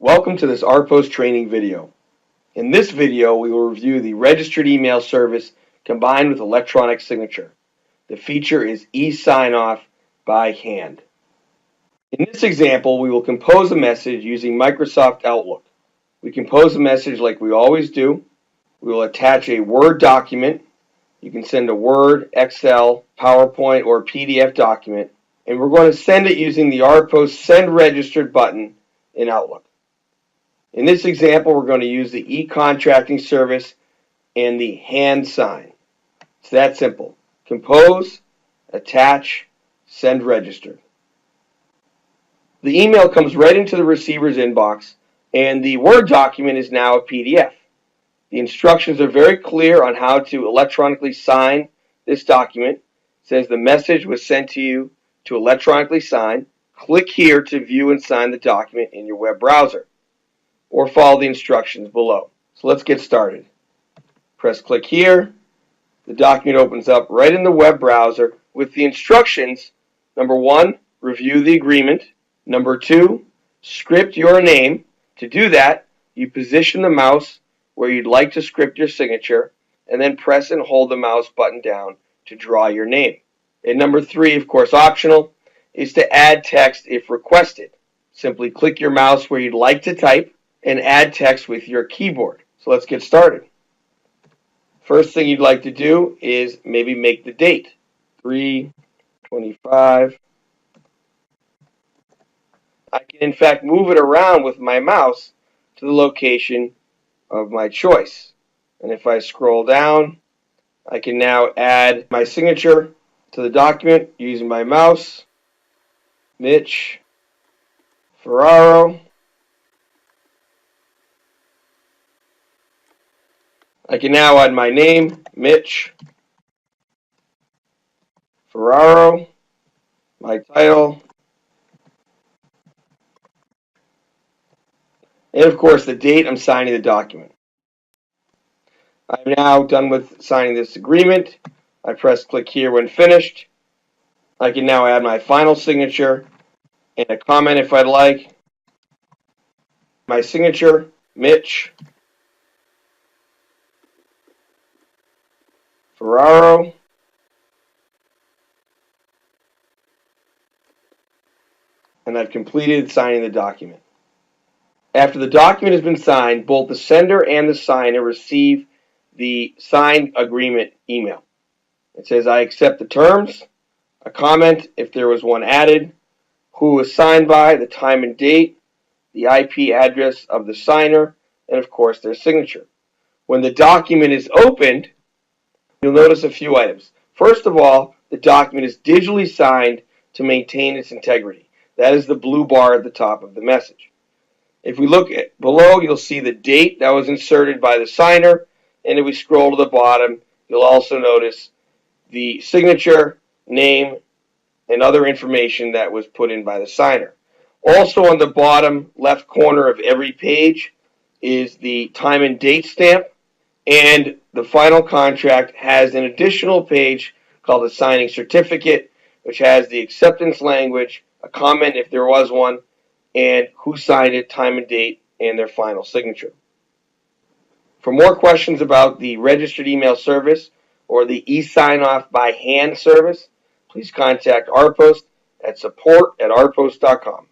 Welcome to this RPost training video. In this video, we will review the registered email service combined with electronic signature. The feature is e-sign-off by hand. In this example, we will compose a message using Microsoft Outlook. We compose a message like we always do. We will attach a Word document. You can send a Word, Excel, PowerPoint, or PDF document, and we're going to send it using the RPost Send Registered button in Outlook. In this example, we're going to use the e-contracting service and the hand sign. It's that simple. Compose, attach, send registered. The email comes right into the receiver's inbox, and the Word document is now a PDF. The instructions are very clear on how to electronically sign this document. It says the message was sent to you to electronically sign. Click here to view and sign the document in your web browser, or follow the instructions below. So let's get started. Press click here. The document opens up right in the web browser with the instructions. Number 1, review the agreement. Number 2, script your name. To do that, you position the mouse where you'd like to script your signature, and then press and hold the mouse button down to draw your name. And number 3, of course optional, is to add text if requested. Simply click your mouse where you'd like to type and add text with your keyboard. So let's get started. First thing you'd like to do is maybe make the date, 3/25. I can in fact move it around with my mouse to the location of my choice. And if I scroll down, I can now add my signature to the document using my mouse, Mitch Ferraro. I can now add my name, Mitch Ferraro, my title, and of course the date I'm signing the document. I'm now done with signing this agreement. I press click here when finished. I can now add my final signature and a comment if I'd like. My signature, Mitch Ferraro. And I've completed signing the document. After the document has been signed, both the sender and the signer receive the signed agreement email. It says, I accept the terms, a comment if there was one added, who was signed by, the time and date, the IP address of the signer, and of course their signature. When the document is opened, you'll notice a few items. First of all, the document is digitally signed to maintain its integrity. That is the blue bar at the top of the message. If we look at below, you'll see the date that was inserted by the signer, and if we scroll to the bottom, you'll also notice the signature, name, and other information that was put in by the signer. Also on the bottom left corner of every page is the time and date stamp, and the final contract has an additional page called a signing certificate, which has the acceptance language, a comment if there was one, and who signed it, time and date, and their final signature. For more questions about the registered email service or the e-sign-off by hand service, please contact RPost at support@rpost.com.